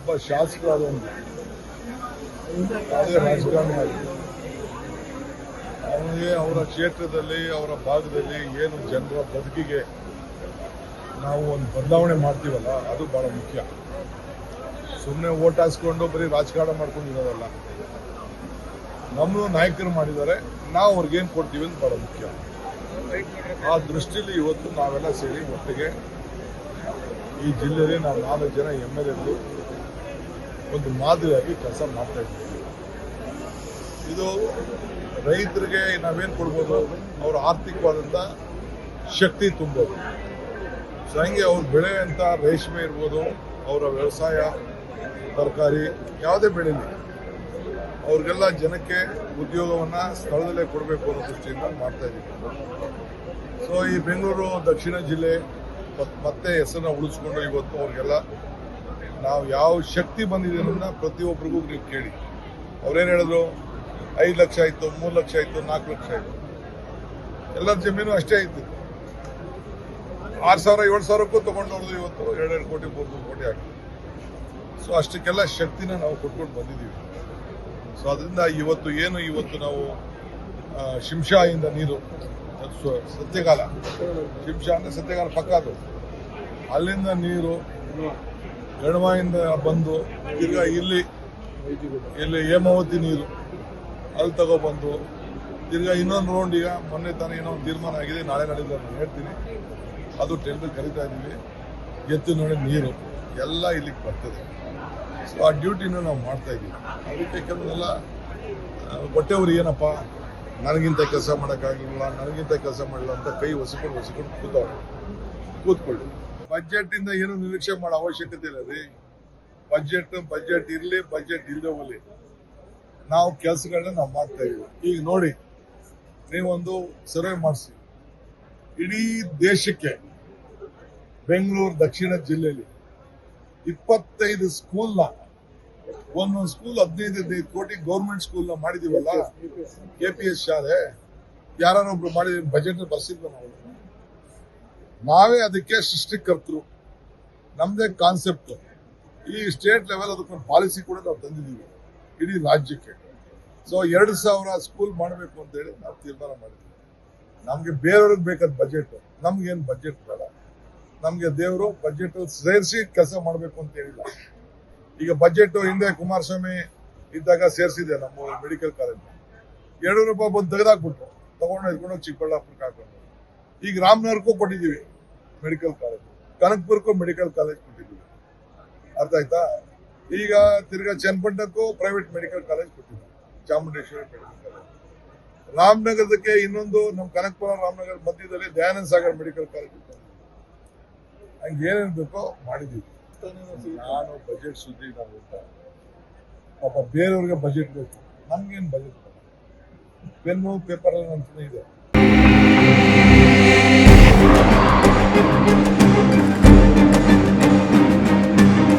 ಒಬ್ಬ ಶಾಸಕರಾದವನು ಯಾವುದೇ ರಾಜಕಾರಣಿ ಆಗಲಿ ಅವನಿಗೆ ಅವರ ಕ್ಷೇತ್ರದಲ್ಲಿ ಅವರ ಭಾಗದಲ್ಲಿ ಏನು ಜನರ ಬದುಕಿಗೆ ನಾವು ಒಂದು ಬದಲಾವಣೆ ಮಾಡ್ತೀವಲ್ಲ ಅದು ಬಹಳ ಮುಖ್ಯ. ಸುಮ್ಮನೆ ಓಟ್ ಹಾಸ್ಕೊಂಡು ಬರೀ ರಾಜಕಾರಣ ಮಾಡ್ಕೊಂಡಿರೋದಲ್ಲ. ನಮ್ಮ ನಾಯಕರು ಮಾಡಿದ್ದಾರೆ, ನಾವು ಅವ್ರಿಗೇನು ಕೊಡ್ತೀವಿ ಅಂತ ಬಹಳ ಮುಖ್ಯ. ಆ ದೃಷ್ಟಿಯಲ್ಲಿ ಇವತ್ತು ನಾವೆಲ್ಲ ಸೇರಿ ಒಟ್ಟಿಗೆ ಈ ಜಿಲ್ಲೆಯಲ್ಲಿ ನಾವು 4 ಜನ MLAಗಳು ಒಂದು ಮಾದರಿಯಾಗಿ ಕೆಲಸ ಮಾಡ್ತಾ ಇದ್ದೀವಿ. ಇದು ರೈತರಿಗೆ ನಾವೇನು ಕೊಡ್ಬೋದು, ಅವರ ಆರ್ಥಿಕವಾದಂಥ ಶಕ್ತಿ ತುಂಬೋದು. ಸೊ ಹಂಗೆ ಅವ್ರು ಬೆಳೆಯುವಂಥ ರೇಷ್ಮೆ ಇರ್ಬೋದು, ಅವರ ವ್ಯವಸಾಯ, ತರಕಾರಿ ಯಾವುದೇ ಬೆಳೀಲಿ ಅವ್ರಿಗೆಲ್ಲ ಜನಕ್ಕೆ ಉದ್ಯೋಗವನ್ನು ಸ್ಥಳದಲ್ಲೇ ಕೊಡಬೇಕು ಅನ್ನೋ ದೃಷ್ಟಿಯಿಂದ ಮಾಡ್ತಾ ಇದ್ದೀವಿ. ಸೊ ಈ ಬೆಂಗಳೂರು ದಕ್ಷಿಣ ಜಿಲ್ಲೆ ಮತ್ತೆ ಹೆಸರನ್ನ ಉಳಿಸ್ಕೊಂಡು ಇವತ್ತು ಅವ್ರಿಗೆಲ್ಲ ನಾವು ಯಾವ ಶಕ್ತಿ ಬಂದಿದೆ ಅನ್ನೋದನ್ನ ಪ್ರತಿಯೊಬ್ಬರಿಗೂ ನೀವು ಕೇಳಿ. ಅವ್ರೇನು ಹೇಳಿದ್ರು, 5 ಲಕ್ಷ ಆಯಿತು, 3 ಲಕ್ಷ ಆಯಿತು, 4 ಲಕ್ಷ ಆಯಿತು. ಎಲ್ಲರ ಜಮೀನು ಅಷ್ಟೇ ಇತ್ತು. 6,000 7,000ಕ್ಕೂ ತೊಗೊಂಡವ್ರದ್ದು ಇವತ್ತು 2 ಕೋಟಿ 3 ಕೋಟಿ ಆಗಿದೆ. ಸೊ ಅಷ್ಟಕ್ಕೆಲ್ಲ ಶಕ್ತಿನ ನಾವು ಕೊಟ್ಕೊಂಡು ಬಂದಿದ್ದೀವಿ. ಸೊ ಅದರಿಂದ ಇವತ್ತು ನಾವು ಶಿಂಷಾಯಿಂದ ನೀರು, ಸತ್ಯಕಾಲ, ಶಿಂಷಾ ಅಂದರೆ ಸತ್ಯಕಾಲ ಪಕ್ಕ ಅದು, ಅಲ್ಲಿಂದ ನೀರು ಗಣವಾಯಿಂದ ಬಂದು ತಿರ್ಗಾ ಇಲ್ಲಿ ಹೇಮಾವತಿ ನೀರು ಅಲ್ಲಿ ತಗೊಬಂದು ತಿರ್ಗಾ ಇನ್ನೊಂದು ರೌಂಡ್, ಈಗ ಮೊನ್ನೆ ತಾನೇ ಏನೋ ಒಂದು ತೀರ್ಮಾನ ಆಗಿದೆ, ನಾಳೆ ನಡೆದ ನಾನು ಹೇಳ್ತೀನಿ, ಅದು ಟೆಂಡರ್ ಕರೀತಾ ಇದ್ದೀವಿ. ಎತ್ತು ನೋಡಿ ನೀರು ಎಲ್ಲ ಇಲ್ಲಿಗೆ ಬರ್ತದೆ. ಸೊ ಆ ಡ್ಯೂಟಿನ ನಾವು ಮಾಡ್ತಾ ಇದ್ದೀವಿ. ಅದಕ್ಕೆ ಕೆಲವರೆಲ್ಲ ಹೊಟ್ಟೆವ್ರು ಏನಪ್ಪ ನನಗಿಂತ ಕೆಲಸ ಮಾಡೋಕ್ಕಾಗಿಲ್ಲ, ನನಗಿಂತ ಕೆಲಸ ಮಾಡಲ್ಲ ಅಂತ ಕೈ ಒಸಿಕೊಂಡು ಕೂತ್ಕೊಳ್ಳಿ. ಬಜೆಟಿಂದ ಏನು ನಿರೀಕ್ಷೆ ಮಾಡೋ ಅವಶ್ಯಕತೆ ಇಲ್ಲ ರೀ. ಬಜೆಟ್ ಇರಲಿ, ಬಜೆಟ್ ಇಲ್ಲದೆ ಹೋಗಲಿ, ನಾವು ಕೆಲಸಗಳನ್ನ ನಾವು ಮಾಡ್ತಾ ಇದ್ದೀವಿ. ಈಗ ನೋಡಿ, ನೀವೊಂದು ಸರ್ವೆ ಮಾಡಿಸಿ, ಇಡೀ ದೇಶಕ್ಕೆ ಬೆಂಗಳೂರು ದಕ್ಷಿಣ ಜಿಲ್ಲೆಯಲ್ಲಿ 25 ಸ್ಕೂಲ್ನ, ಒಂದೊಂದು ಸ್ಕೂಲ್ 15 ಕೋಟಿ ಗೌರ್ಮೆಂಟ್ ಸ್ಕೂಲ್ನ ಮಾಡಿದೀವಲ್ಲ, APS ಶಾಲೆ ಯಾರೊಬ್ರು ಮಾಡಿದ ಬಜೆಟ್ ಬರ್ಸಿದ್ವಿ ನಾವೇ ಅದಕ್ಕೆ ಸೃಷ್ಟಿಕರ್ತರು. ನಮ್ದೇ ಕಾನ್ಸೆಪ್ಟ್. ಈ ಸ್ಟೇಟ್ ಲೆವೆಲ್ ಅದಕ್ಕೊಂದು ಪಾಲಿಸಿ ಕೂಡ ನಾವು ತಂದಿದ್ದೀವಿ ಇಡೀ ರಾಜ್ಯಕ್ಕೆ. ಸೊ 2,000 ಸ್ಕೂಲ್ ಮಾಡಬೇಕು ಅಂತೇಳಿ ನಾವು ತೀರ್ಮಾನ ಮಾಡಿದ್ವಿ. ನಮ್ಗೆ ಬೇರೆಯವ್ರಿಗೆ ಬೇಕಾದ ಬಜೆಟ್, ನಮ್ಗೇನು ಬಜೆಟ್ ಬೇಡ. ನಮ್ಗೆ ದೇವರು ಬಜೆಟ್ ಸೇರಿಸಿ ಕೆಲಸ ಮಾಡಬೇಕು ಅಂತ ಹೇಳಿಲ್ಲ. ಈಗ ಬಜೆಟ್ ಹಿಂದೆ ಕುಮಾರಸ್ವಾಮಿ ಇದ್ದಾಗ ಸೇರಿಸಿದೆ ನಮ್ಮ ಮೆಡಿಕಲ್ ಕಾಲೇಜ್, 200 ರೂಪಾಯಿ ಬಂದು ತೆಗೆದಾಕ್ಬಿಟ್ಟು ತಗೊಂಡು ಚಿಕ್ಕಬಳ್ಳಾಪುರಕ್ಕೆ ಹಾಕೊಂಡು. ಈಗ ರಾಮನಗರಕ್ಕೂ ಕೊಟ್ಟಿದ್ದೀವಿ ಮೆಡಿಕಲ್ ಕಾಲೇಜ್, ಕನಕಪುರಕ್ಕೂ ಮೆಡಿಕಲ್ ಕಾಲೇಜ್ ಕೊಟ್ಟಿದ್ದೀವಿ. ಅರ್ಥ ಆಯ್ತಾ? ಈಗ ತಿರ್ಗಾ ಚನ್ನಪಟ್ಟಣಕ್ಕೂ ಪ್ರೈವೇಟ್ ಮೆಡಿಕಲ್ ಕಾಲೇಜ್ ಕೊಟ್ಟಿದ್ದೀವಿ, ಚಾಮುಂಡೇಶ್ವರಿ ಮೆಡಿಕಲ್ ಕಾಲೇಜ್. ರಾಮನಗರದಕ್ಕೆ ಇನ್ನೊಂದು ನಮ್ಮ ಕನಕಪುರ ರಾಮನಗರ ಮಧ್ಯದಲ್ಲಿ ದಯಾನಂದ ಸಾಗರ್ ಮೆಡಿಕಲ್ ಕಾಲೇಜ್ ಇತ್ತು. ಹಂಗೆ ಏನೇನು ಬೇಕೋ ಮಾಡಿದ್ದೀವಿ. ನಾನು ಬಜೆಟ್ ಸುದ್ದಿ ನಾವು ಪಾಪ ಬೇರೆಯವ್ರಿಗೆ ಬಜೆಟ್ ಬೇಕು, ನಮ್ಗೇನು ಬಜೆಟ್ ಬೇಡ. ಪೆನ್ನು ಪೇಪರ್ ಅಂತಲೇ ಇದೆ.